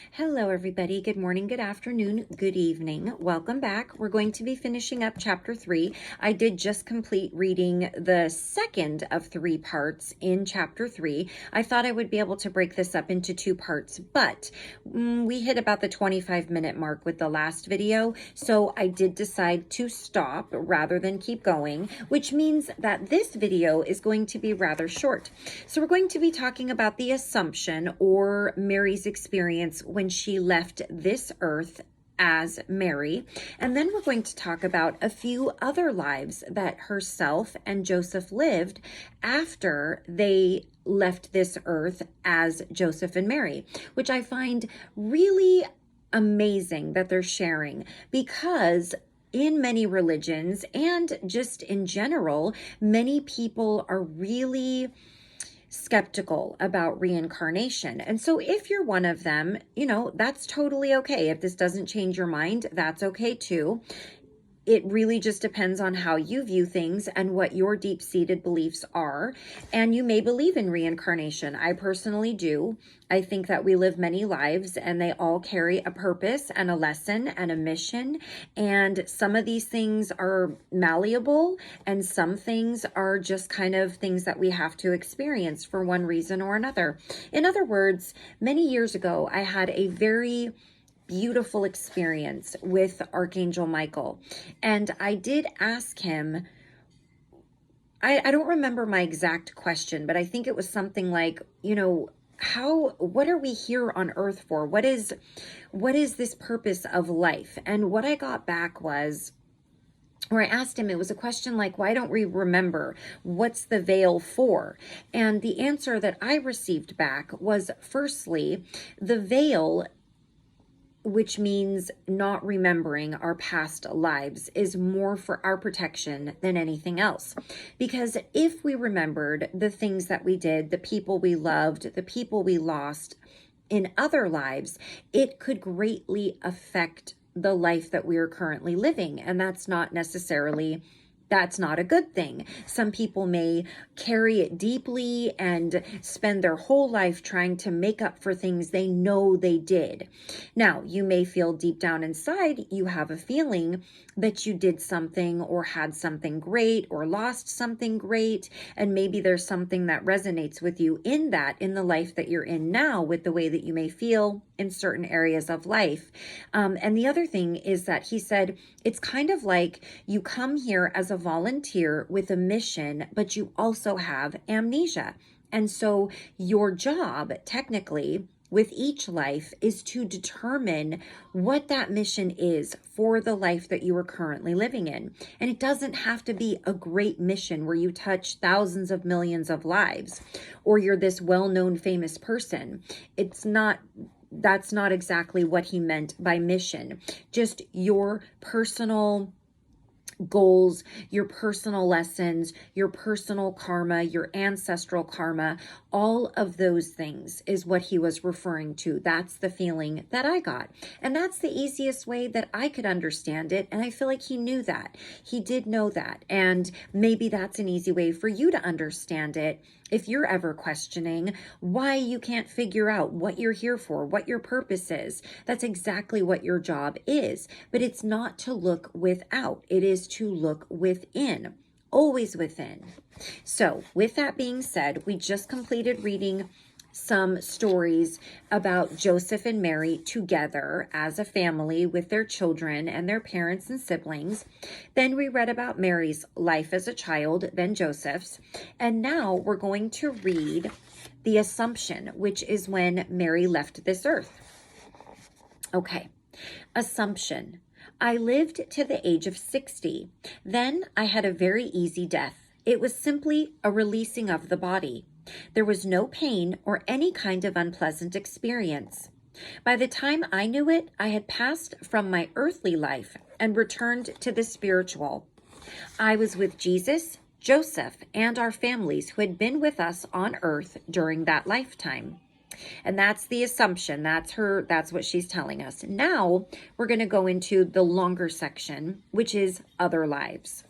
Hello, everybody. Good morning, good afternoon, good evening. Welcome back. We're going to be finishing up chapter 3. I did just complete reading the second of 3 parts in chapter 3. I thought I would be able to break this up into 2 parts, but we hit about the 25-minute mark with the last video, so I did decide to stop rather than keep going, which means that this video is going to be rather short. So we're going to be talking about the Assumption, or Mary's experience when she left this earth as Mary. And then we're going to talk about a few other lives that herself and Joseph lived after they left this earth as Joseph and Mary, which I find really amazing that they're sharing, because in many religions and just in general, many people are really skeptical about reincarnation. And so if you're one of them, that's totally okay. If this doesn't change your mind, that's okay too. It really just depends on how you view things and what your deep-seated beliefs are. And you may believe in reincarnation. I personally do. I think that we live many lives and they all carry a purpose and a lesson and a mission. And some of these things are malleable and some things are just kind of things that we have to experience for one reason or another. In other words, many years ago, I had a very beautiful experience with Archangel Michael. And I did ask him, I don't remember my exact question, but I think it was something like, what are we here on earth for? What is this purpose of life? And what I got back was, or I asked him, it was a question like, why don't we remember? What's the veil for? And the answer that I received back was, firstly, the veil, which means not remembering our past lives, is more for our protection than anything else. Because if we remembered the things that we did, the people we loved, the people we lost in other lives, it could greatly affect the life that we are currently living. And that's not a good thing. Some people may carry it deeply and spend their whole life trying to make up for things they know they did. Now, you may feel deep down inside, you have a feeling that you did something or had something great or lost something great. And maybe there's something that resonates with you in the life that you're in now, with the way that you may feel in certain areas of life. And the other thing is that he said, it's kind of like you come here as a volunteer with a mission, but you also have amnesia. And so your job, technically, with each life is to determine what that mission is for the life that you are currently living in. And it doesn't have to be a great mission where you touch thousands of millions of lives, or you're this well-known famous person. That's not exactly what he meant by mission. Just your personal goals, your personal lessons, your personal karma, your ancestral karma, all of those things is what he was referring to. That's the feeling that I got. And that's the easiest way that I could understand it. And I feel like he knew that. He did know that. And maybe that's an easy way for you to understand it. If you're ever questioning why you can't figure out what you're here for, what your purpose is, that's exactly what your job is. But it's not to look without. It is to look within, always within. So with that being said, we just completed reading some stories about Joseph and Mary together as a family with their children and their parents and siblings. Then we read about Mary's life as a child, then Joseph's. And now we're going to read the Assumption, which is when Mary left this earth. Okay, Assumption. I lived to the age of 60. Then I had a very easy death. It was simply a releasing of the body. There was no pain or any kind of unpleasant experience. By the time I knew it, I had passed from my earthly life and returned to the spiritual. I was with Jesus, Joseph, and our families who had been with us on earth during that lifetime. And that's the Assumption. That's what she's telling us. Now we're going to go into the longer section, which is other lives.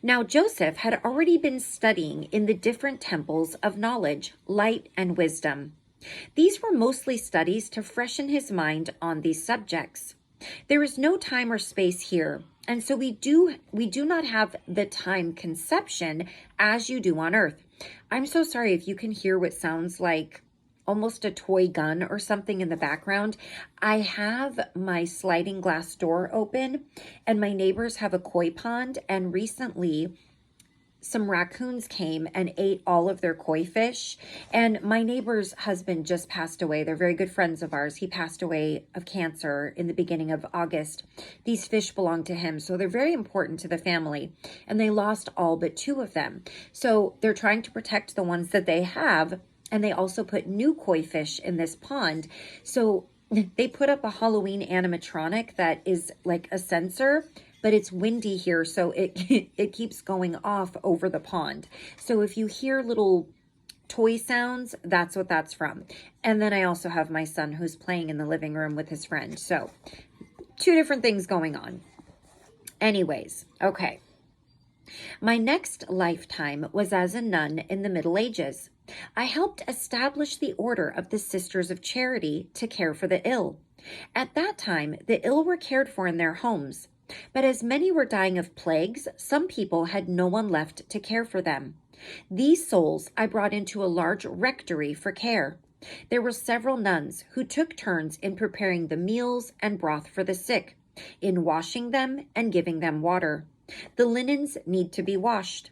Now Joseph had already been studying in the different temples of knowledge, light, and wisdom. These were mostly studies to freshen his mind on these subjects. There is no time or space here, and so we do not have the time conception as you do on earth. I'm so sorry if you can hear what sounds like almost a toy gun or something in the background. I have my sliding glass door open, and my neighbors have a koi pond, and recently some raccoons came and ate all of their koi fish. And my neighbor's husband just passed away. They're very good friends of ours. He passed away of cancer in the beginning of August. These fish belong to him, so they're very important to the family. And they lost all but 2 of them. So they're trying to protect the ones that they have. And they also put new koi fish in this pond. So they put up a Halloween animatronic that is like a sensor, but it's windy here, so it keeps going off over the pond. So if you hear little toy sounds, that's what that's from. And then I also have my son who's playing in the living room with his friend. So 2 different things going on. Anyways, okay. My next lifetime was as a nun in the Middle Ages. I helped establish the order of the Sisters of Charity to care for the ill. At that time, the ill were cared for in their homes. But as many were dying of plagues, some people had no one left to care for them. These souls I brought into a large rectory for care. There were several nuns who took turns in preparing the meals and broth for the sick, in washing them and giving them water. The linens need to be washed.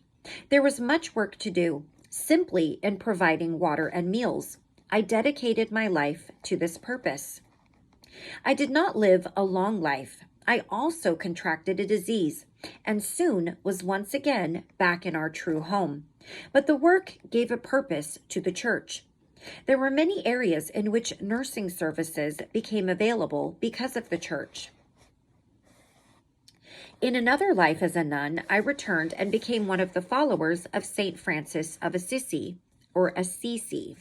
There was much work to do, simply in providing water and meals. I dedicated my life to this purpose. I did not live a long life. I also contracted a disease and soon was once again back in our true home. But the work gave a purpose to the church. There were many areas in which nursing services became available because of the church. In another life as a nun, I returned and became one of the followers of St. Francis of Assisi, or Assisi.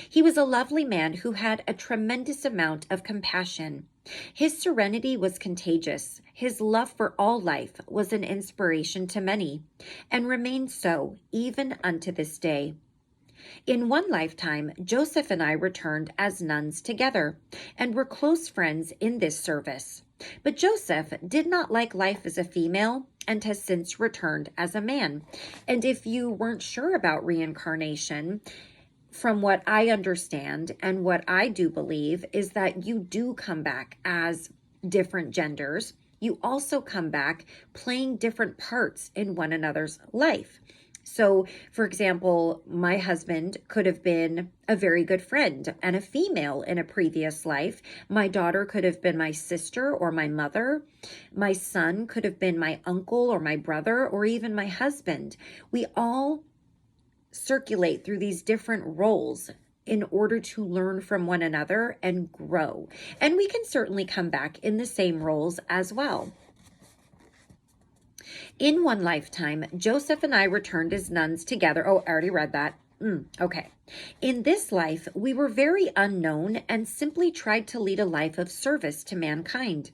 He was a lovely man who had a tremendous amount of compassion. His serenity was contagious. His love for all life was an inspiration to many, and remains so even unto this day. In one lifetime, Joseph and I returned as nuns together, and were close friends in this service. But Joseph did not like life as a female, and has since returned as a man. And if you weren't sure about reincarnation, from what I understand and what I do believe is that you do come back as different genders. You also come back playing different parts in one another's life. So, for example, my husband could have been a very good friend and a female in a previous life. My daughter could have been my sister or my mother. My son could have been my uncle or my brother or even my husband. We all circulate through these different roles in order to learn from one another and grow. And we can certainly come back in the same roles as well. In one lifetime, Joseph and I returned as nuns together. Oh, I already read that. Okay. In this life, we were very unknown and simply tried to lead a life of service to mankind.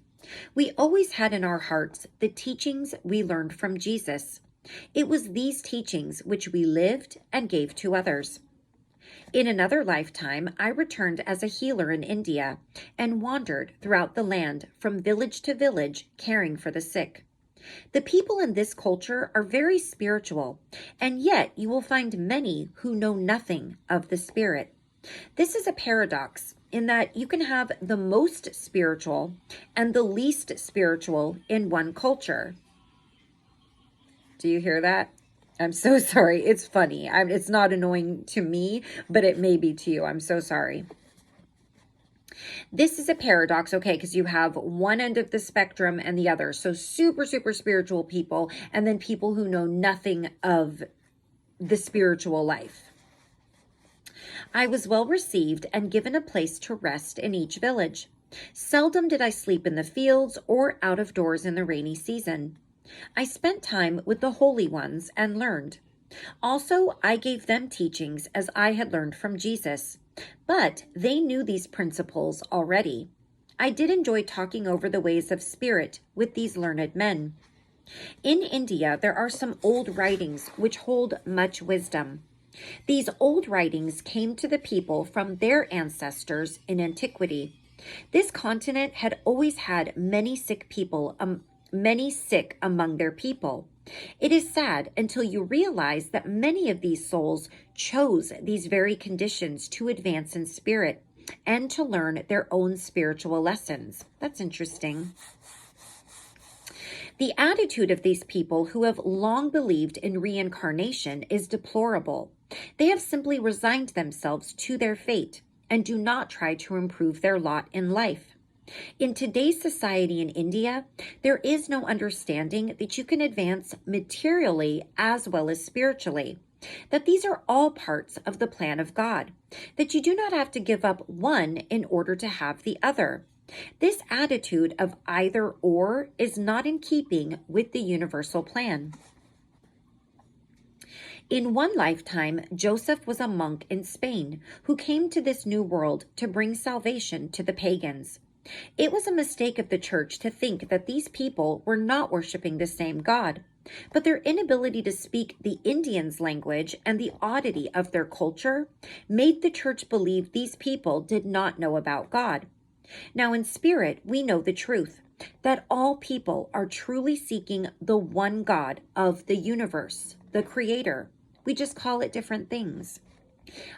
We always had in our hearts the teachings we learned from Jesus. It was these teachings which we lived and gave to others. In another lifetime, I returned as a healer in India and wandered throughout the land from village to village, caring for the sick. The people in this culture are very spiritual, and yet you will find many who know nothing of the Spirit. This is a paradox in that you can have the most spiritual and the least spiritual in one culture. Do you hear that? I'm so sorry. It's funny. It's not annoying to me, but it may be to you. I'm so sorry. This is a paradox, okay, because you have one end of the spectrum and the other. So super, super spiritual people, and then people who know nothing of the spiritual life. I was well received and given a place to rest in each village. Seldom did I sleep in the fields or out of doors in the rainy season. I spent time with the holy ones and learned. Also, I gave them teachings as I had learned from Jesus, but they knew these principles already. I did enjoy talking over the ways of spirit with these learned men. In India, there are some old writings which hold much wisdom. These old writings came to the people from their ancestors in antiquity. This continent had always had many sick among their people. It is sad until you realize that many of these souls chose these very conditions to advance in spirit and to learn their own spiritual lessons. That's interesting. The attitude of these people who have long believed in reincarnation is deplorable. They have simply resigned themselves to their fate and do not try to improve their lot in life. In today's society in India, there is no understanding that you can advance materially as well as spiritually, that these are all parts of the plan of God, that you do not have to give up one in order to have the other. This attitude of either or is not in keeping with the universal plan. In one lifetime, Joseph was a monk in Spain who came to this new world to bring salvation to the pagans. It was a mistake of the church to think that these people were not worshiping the same God, but their inability to speak the Indians' language and the oddity of their culture made the church believe these people did not know about God. Now, in spirit, we know the truth, that all people are truly seeking the one God of the universe, the Creator. We just call it different things.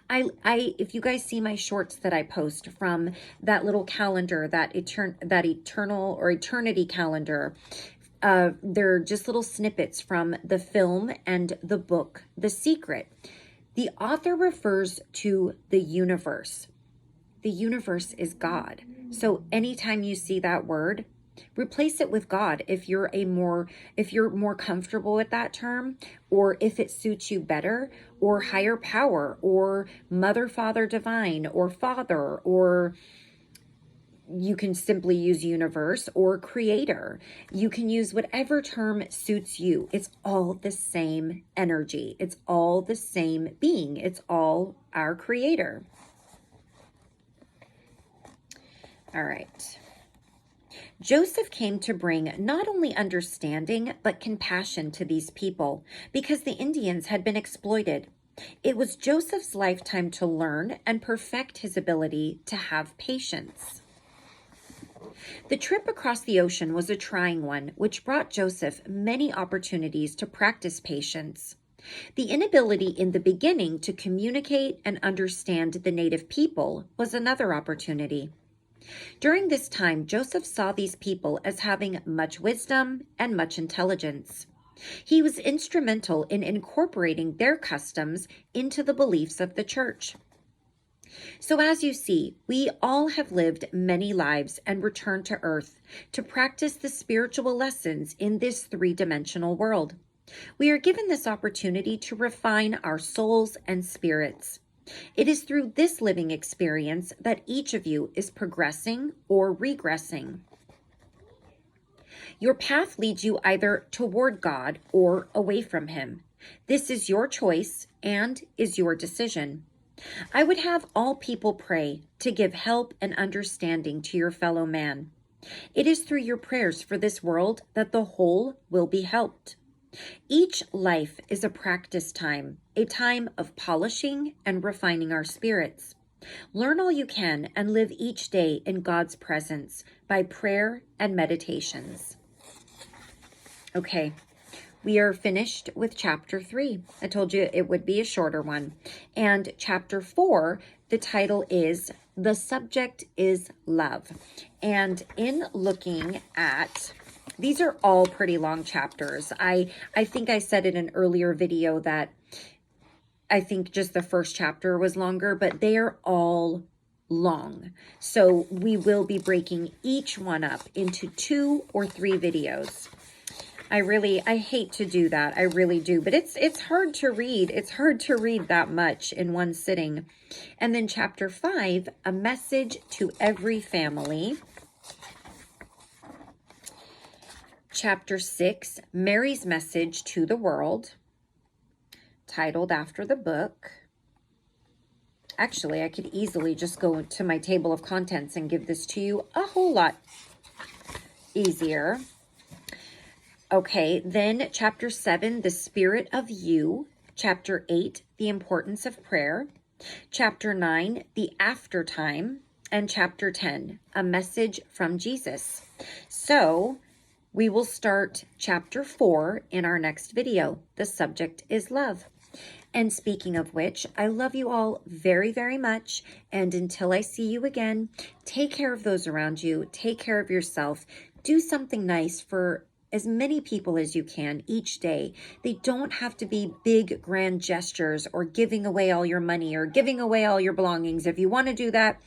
If you guys see my shorts that I post from that little calendar, that eternal or eternity calendar, they're just little snippets from the film and the book, The Secret. The author refers to the universe. The universe is God. So anytime you see that word, replace it with God if you're more comfortable with that term, or if it suits you better, or higher power, or mother, father, divine, or father, or you can simply use universe or creator. You can use whatever term suits you. It's all the same energy. It's all the same being. It's all our creator. All right. Joseph came to bring not only understanding, but compassion to these people because the Indians had been exploited. It was Joseph's lifetime to learn and perfect his ability to have patience. The trip across the ocean was a trying one, which brought Joseph many opportunities to practice patience. The inability in the beginning to communicate and understand the native people was another opportunity. During this time, Joseph saw these people as having much wisdom and much intelligence. He was instrumental in incorporating their customs into the beliefs of the church. So as you see, we all have lived many lives and returned to earth to practice the spiritual lessons in this three-dimensional world. We are given this opportunity to refine our souls and spirits. It is through this living experience that each of you is progressing or regressing. Your path leads you either toward God or away from Him. This is your choice and is your decision. I would have all people pray to give help and understanding to your fellow man. It is through your prayers for this world that the whole will be helped. Each life is a practice time, a time of polishing and refining our spirits. Learn all you can and live each day in God's presence by prayer and meditations. Okay, we are finished with chapter 3. I told you it would be a shorter one. And chapter 4, the title is The Subject is Love. And in looking at these are all pretty long chapters. I think I said in an earlier video that I think just the first chapter was longer, but they are all long. So we will be breaking each one up into 2 or 3 videos. I hate to do that. I really do. But it's hard to read. It's hard to read that much in one sitting. And then chapter 5, A Message to Every Family. Chapter 6, Mary's Message to the World, titled after the book. Actually, I could easily just go to my table of contents and give this to you a whole lot easier. Okay, then chapter 7, The Spirit of You, Chapter 8, the importance of prayer. Chapter 9, the after time. And Chapter 10, a message from Jesus. So we will start Chapter 4 in our next video. The subject is love. And speaking of which, I love you all very, very much. And until I see you again, take care of those around you. Take care of yourself. Do something nice for as many people as you can each day. They don't have to be big, grand gestures or giving away all your money or giving away all your belongings. If you want to do that,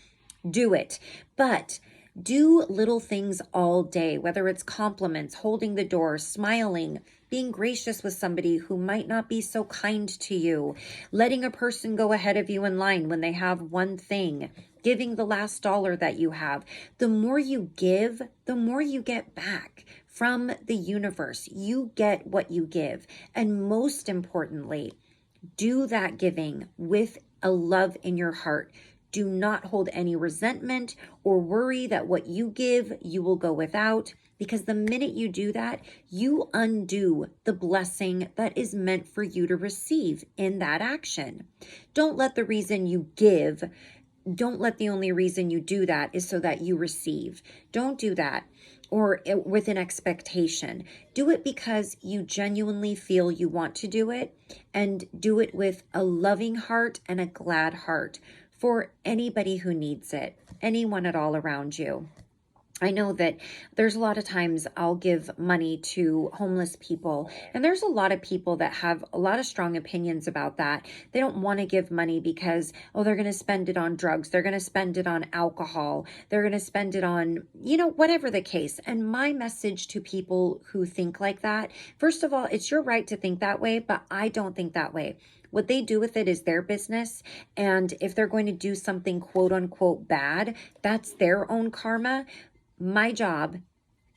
do it. But do little things all day, whether it's compliments, holding the door, smiling, being gracious with somebody who might not be so kind to you, letting a person go ahead of you in line when they have one thing, giving the last dollar that you have. The more you give, the more you get back from the universe. You get what you give. And most importantly, do that giving with a love in your heart. Do not hold any resentment or worry that what you give, you will go without, because the minute you do that, you undo the blessing that is meant for you to receive in that action. Don't let the reason you give, don't let the only reason you do that is so that you receive. Don't do that or with an expectation. Do it because you genuinely feel you want to do it, and do it with a loving heart and a glad heart for anybody who needs it, anyone at all around you. I know that there's a lot of times I'll give money to homeless people, and there's a lot of people that have a lot of strong opinions about that. They don't want to give money because, oh, they're going to spend it on drugs. They're going to spend it on alcohol. They're going to spend it on, whatever the case. And my message to people who think like that, first of all, it's your right to think that way, but I don't think that way. What they do with it is their business. And if they're going to do something quote unquote bad, that's their own karma. My job,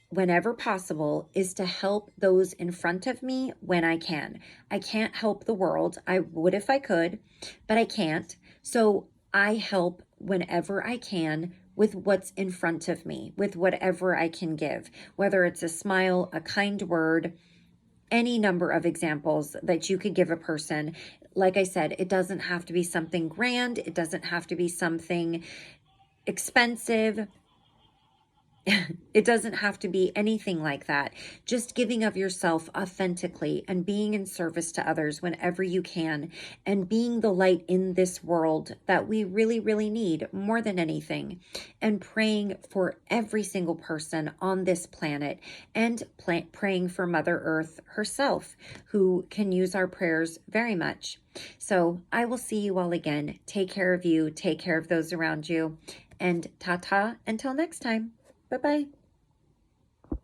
whenever possible, is to help those in front of me when I can. I can't help the world. I would if I could, but I can't. So I help whenever I can with what's in front of me, with whatever I can give, whether it's a smile, a kind word, any number of examples that you could give a person. Like I said, it doesn't have to be something grand. It doesn't have to be something expensive. It doesn't have to be anything like that. Just giving of yourself authentically and being in service to others whenever you can, and being the light in this world that we really, really need more than anything, and praying for every single person on this planet, and praying for Mother Earth herself, who can use our prayers very much. So I will see you all again. Take care of you. Take care of those around you. And ta-ta until next time. Bye-bye.